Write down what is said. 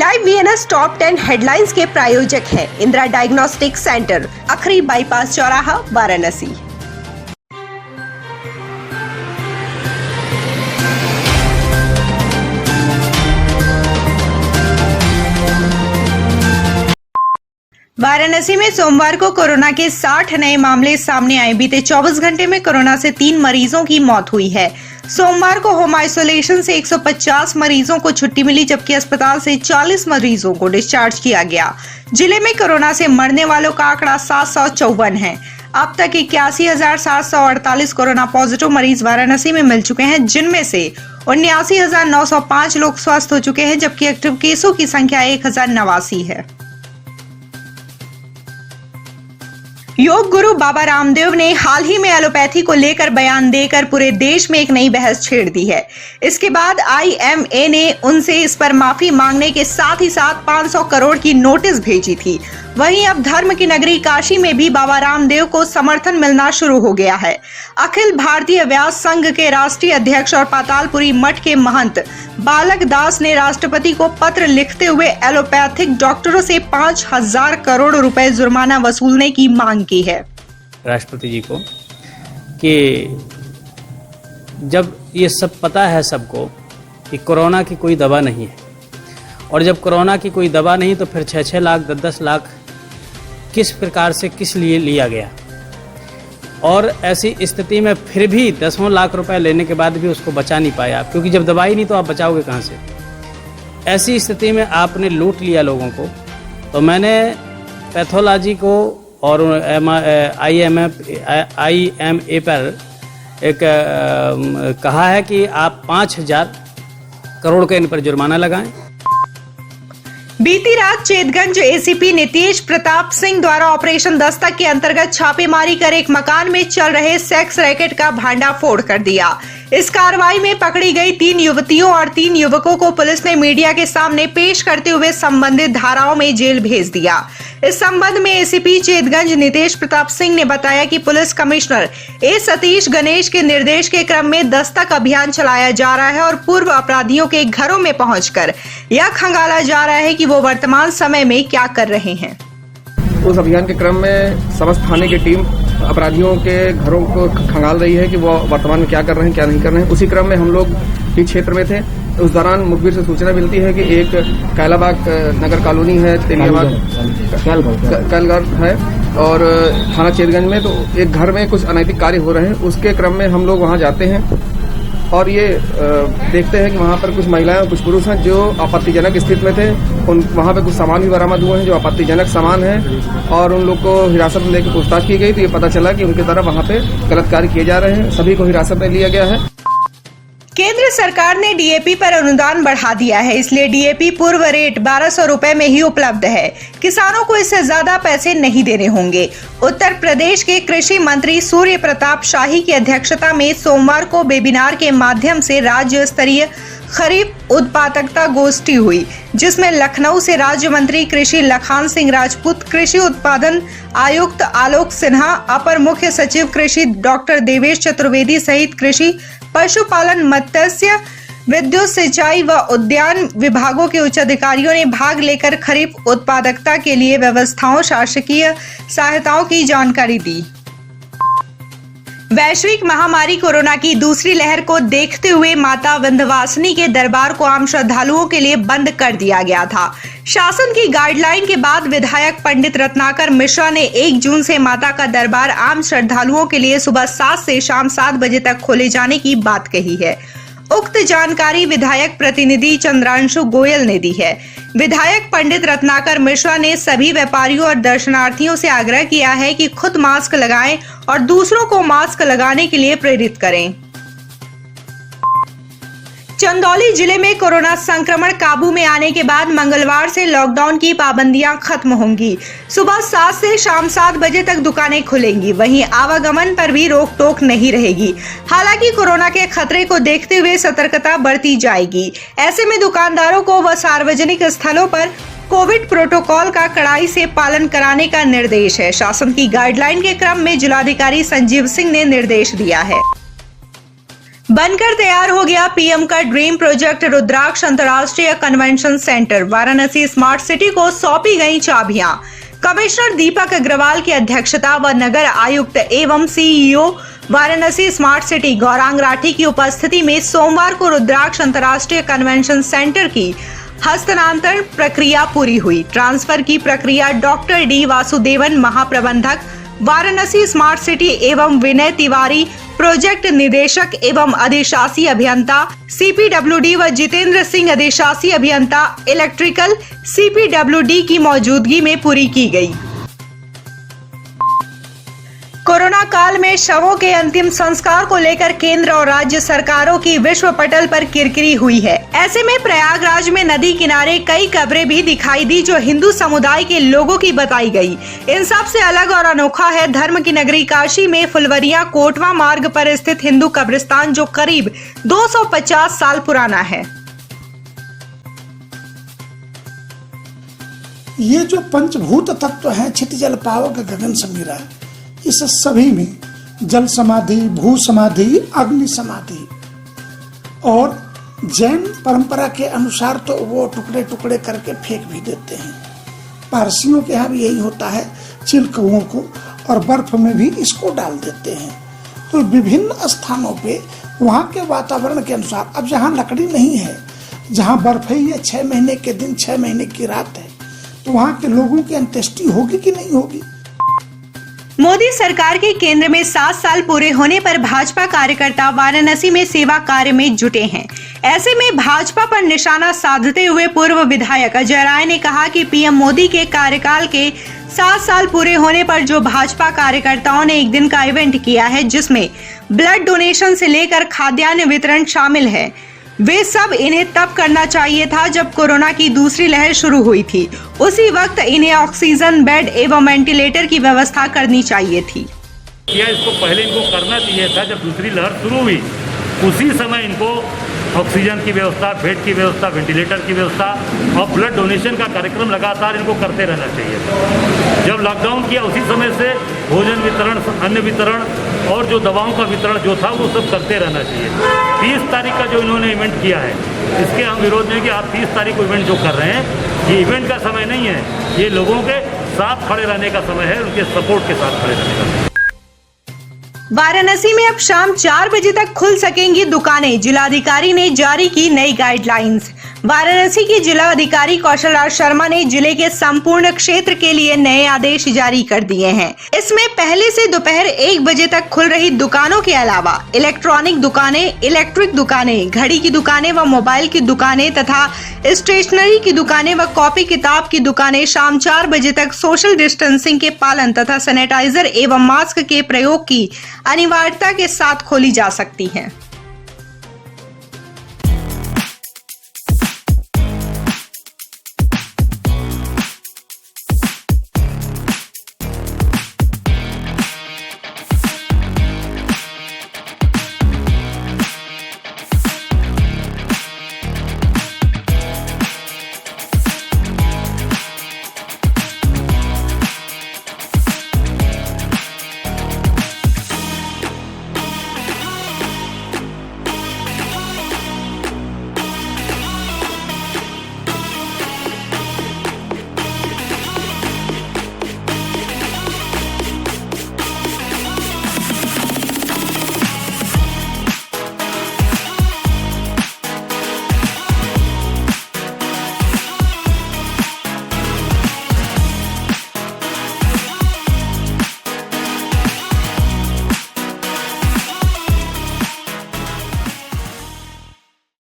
Live VNS top 10 headlines के प्रायोजक है इंदिरा डायग्नोस्टिक सेंटर, अखरी बाईपास चौराहा, वाराणसी। वाराणसी में सोमवार को कोरोना के 60 नए मामले सामने आए। बीते 24 घंटे में कोरोना से 3 मरीजों की मौत हुई है। सोमवार को होम आइसोलेशन से 150 मरीजों को छुट्टी मिली, जबकि अस्पताल से 40 मरीजों को डिस्चार्ज किया गया। जिले में कोरोना से मरने वालों का आंकड़ा 754 है। अब तक 81,748 कोरोना पॉजिटिव मरीज वाराणसी में मिल चुके हैं, जिनमें से 79,905 लोग स्वस्थ हो चुके हैं, जबकि एक्टिव केसों की संख्या 1089 है। योग गुरु बाबा रामदेव ने हाल ही में एलोपैथी को लेकर बयान देकर पूरे देश में एक नई बहस छेड़ दी है। इसके बाद आईएमए ने उनसे इस पर माफी मांगने के साथ ही साथ 500 करोड़ की नोटिस भेजी थी। वहीं अब धर्म की नगरी काशी में भी बाबा रामदेव को समर्थन मिलना शुरू हो गया है। अखिल भारतीय व्यास संघ के राष्ट्रीय अध्यक्ष और पातालपुरी मठ के महंत बालक दास ने राष्ट्रपति को पत्र लिखते हुए एलोपैथिक डॉक्टरों से 5,000 करोड़ रुपए जुर्माना वसूलने की मांग की है। राष्ट्रपति जी को कि जब ये सब पता है सबको कि कोरोना की कोई दवा नहीं है, और जब कोरोना की कोई दवा नहीं तो फिर 6-6 लाख 10-10 लाख किस प्रकार से किस लिए लिया गया, और ऐसी स्थिति में फिर भी 10 लाख रुपए लेने के बाद भी उसको बचा नहीं पाया, क्योंकि जब दवाई नहीं तो आप बचाओगे कहाँ से। ऐसी स्थिति में आपने लूट लिया लोगों को। तो मैंने पैथोलॉजी को और आईएमए पर एक कहा है कि आप 5,000 करोड़ का इन पर जुर्माना लगाएं। बीती रात चेतगंज एसीपी नीतीश प्रताप सिंह द्वारा ऑपरेशन दस्तक के अंतर्गत छापेमारी कर एक मकान में चल रहे सेक्स रैकेट का भांडाफोड़ कर दिया। इस कार्रवाई में पकड़ी गई 3 युवतियों और 3 युवकों को पुलिस ने मीडिया के सामने पेश करते हुए संबंधित धाराओं में जेल भेज दिया। इस संबंध में एसीपी चेतगंज नीतीश प्रताप सिंह ने बताया कि पुलिस कमिश्नर ए सतीश गणेश के निर्देश के क्रम में दस्तक अभियान चलाया जा रहा है और पूर्व अपराधियों के घरों में पहुंचकर यह खंगाला जा रहा है कि वो वर्तमान समय में क्या कर रहे हैं। उस अभियान के क्रम में समस्त थाने की टीम अपराधियों के घरों को खंगाल रही है कि वो वर्तमान में क्या कर रहे हैं, क्या नहीं कर रहे हैं। उसी क्रम में हम लोग इस क्षेत्र में थे। उस दौरान मुखबिर से सूचना मिलती है कि एक कैलाबाग नगर कॉलोनी है, तेलियाबाग कैलगढ़ है, और थाना चेतगंज में तो एक घर में कुछ अनैतिक कार्य हो रहे हैं। उसके क्रम में हम लोग वहां जाते हैं और ये देखते हैं कि वहां पर कुछ महिलाएं और कुछ पुरुष हैं जो आपत्तिजनक स्थिति में थे। वहां पे कुछ सामान भी बरामद हुए हैं जो आपत्तिजनक सामान है, और उन लोग को हिरासत में लेकर पूछताछ की गई तो ये पता चला कि उनके द्वारा वहां पे गलत कार्य किए जा रहे हैं। सभी को हिरासत में लिया गया है। केंद्र सरकार ने डीएपी पर अनुदान बढ़ा दिया है, इसलिए डीएपी पूर्व रेट 1,200 रुपए में ही उपलब्ध है। किसानों को इससे ज्यादा पैसे नहीं देने होंगे। उत्तर प्रदेश के कृषि मंत्री सूर्य प्रताप शाही की अध्यक्षता में सोमवार को वेबिनार के माध्यम से राज्य स्तरीय खरीफ उत्पादकता गोष्ठी हुई, जिसमें लखनऊ से राज्य मंत्री कृषि लखान सिंह राजपूत, कृषि उत्पादन आयुक्त आलोक सिन्हा, अपर मुख्य सचिव कृषि डॉक्टर देवेश चतुर्वेदी सहित कृषि, पशुपालन, मत्स्य, विद्युत, सिंचाई व उद्यान विभागों के उच्च अधिकारियों ने भाग लेकर खरीफ उत्पादकता के लिए व्यवस्थाओं, शासकीय सहायताओं की जानकारी दी। वैश्विक महामारी कोरोना की दूसरी लहर को देखते हुए माता विंध्यवासिनी के दरबार को आम श्रद्धालुओं के लिए बंद कर दिया गया था। शासन की गाइडलाइन के बाद विधायक पंडित रत्नाकर मिश्रा ने 1 जून से माता का दरबार आम श्रद्धालुओं के लिए सुबह 7 से शाम 7 बजे तक खोले जाने की बात कही है। उक्त जानकारी विधायक प्रतिनिधि चंद्रांशु गोयल ने दी है। विधायक पंडित रत्नाकर मिश्रा ने सभी व्यापारियों और दर्शनार्थियों से आग्रह किया है कि खुद मास्क लगाएं और दूसरों को मास्क लगाने के लिए प्रेरित करें। चंदौली जिले में कोरोना संक्रमण काबू में आने के बाद मंगलवार से लॉकडाउन की पाबंदियां खत्म होंगी। सुबह 7 से शाम 7 बजे तक दुकानें खुलेंगी। वहीं आवागमन पर भी रोक टोक नहीं रहेगी। हालांकि कोरोना के खतरे को देखते हुए सतर्कता बरती जाएगी। ऐसे में दुकानदारों को व सार्वजनिक स्थलों पर कोविड प्रोटोकॉल का कड़ाई से पालन कराने का निर्देश है। शासन की गाइडलाइन के क्रम में जिलाधिकारी संजीव सिंह ने निर्देश दिया है। बनकर तैयार हो गया पीएम का ड्रीम प्रोजेक्ट रुद्राक्ष अंतर्राष्ट्रीय convention centre. Varanasi smart city को सौंपी गई चाबियां। कमिश्नर दीपक अग्रवाल की अध्यक्षता व नगर आयुक्त एवं CEO Varanasi smart city Gaurang Rathi की उपस्थिति में सोमवार को रुद्राक्ष अंतर्राष्ट्रीय कन्वेंशन सेंटर की हस्तांतरण प्रक्रिया पूरी हुई। ट्रांसफर की प्रक्रिया डॉक्टर डी वासुदेवन महाप्रबंधक वाराणसी स्मार्ट सिटी एवं विनय तिवारी प्रोजेक्ट निदेशक एवं अधिशासी अभियंता सीपीडब्ल्यूडी व जितेंद्र सिंह अधिशासी अभियंता इलेक्ट्रिकल सीपीडब्ल्यूडी की मौजूदगी में पूरी की गई। कोरोना काल में शवों के अंतिम संस्कार को लेकर केंद्र और राज्य सरकारों की विश्व पटल पर किरकिरी हुई है। ऐसे में प्रयागराज में नदी किनारे कई कब्रें भी दिखाई दी जो हिंदू समुदाय के लोगों की बताई गई। इन सब से अलग और अनोखा है धर्म की नगरी काशी में फुलवरिया कोटवा मार्ग पर स्थित हिंदू कब्रिस्तान जो करीब 250 साल पुराना है। ये जो पंचभूत तत्व है क्षितिजल पावक गगन समीरा, इस सभी में जल समाधि, भू समाधि, अग्नि समाधि और जैन परंपरा के अनुसार तो वो टुकड़े टुकड़े करके फेंक भी देते हैं। पारसियों के यहाँ भी यही होता है, चिलकौओं को और बर्फ में भी इसको डाल देते हैं। तो विभिन्न स्थानों पे वहाँ के वातावरण के अनुसार, अब जहाँ लकड़ी नहीं है, जहाँ बर्फ है, ये 6 महीने के दिन 6 महीने की रात है, तो वहाँ के लोगों की अंत्येष्टि होगी कि नहीं होगी। मोदी सरकार के केंद्र में 7 साल पूरे होने पर भाजपा कार्यकर्ता वाराणसी में सेवा कार्य में जुटे हैं। ऐसे में भाजपा पर निशाना साधते हुए पूर्व विधायक अजय राय ने कहा कि पीएम मोदी के कार्यकाल के 7 साल पूरे होने पर जो भाजपा कार्यकर्ताओं ने एक दिन का इवेंट किया है जिसमें ब्लड डोनेशन से लेकर खाद्यान्न वितरण शामिल है, वे सब इन्हें तब करना चाहिए था जब कोरोना की दूसरी लहर शुरू हुई थी। उसी वक्त इन्हें ऑक्सीजन बेड एवं वेंटिलेटर की व्यवस्था करनी चाहिए थी। या इसको पहले इनको करना चाहिए था जब दूसरी लहर शुरू हुई, उसी समय इनको ऑक्सीजन की व्यवस्था, बेड की व्यवस्था, वेंटिलेटर की व्यवस्था और ब्लड डोनेशन का कार्यक्रम लगातार इनको करते रहना चाहिए था। जब लॉकडाउन किया उसी समय से भोजन वितरण, अन्न वितरण और जो दवाओं का वितरण जो था वो सब करते रहना चाहिए। 30 तारीख का जो इन्होंने इवेंट किया है, इसके हम विरोध में कि आप 30 तारीख को इवेंट जो कर रहे हैं, ये इवेंट का समय नहीं है, ये लोगों के साथ खड़े रहने का समय है, उनके सपोर्ट के साथ खड़े रहने का समय है। वाराणसी में अब शाम 4 बजे तक खुल सकेंगी दुकानें, जिलाधिकारी ने जारी की नई गाइडलाइंस। वाराणसी के जिलाधिकारी कौशल राज शर्मा ने जिले के संपूर्ण क्षेत्र के लिए नए आदेश जारी कर दिए हैं। इसमें पहले से दोपहर 1 बजे तक खुल रही दुकानों के अलावा इलेक्ट्रॉनिक दुकानें, इलेक्ट्रिक दुकानें, घड़ी की दुकानें व मोबाइल की दुकानें तथा स्टेशनरी की दुकानें व कॉपी किताब की दुकानें शाम 4 बजे तक सोशल डिस्टेंसिंग के पालन तथा सैनिटाइजर एवं मास्क के प्रयोग की अनिवार्यता के साथ खोली जा सकती हैं।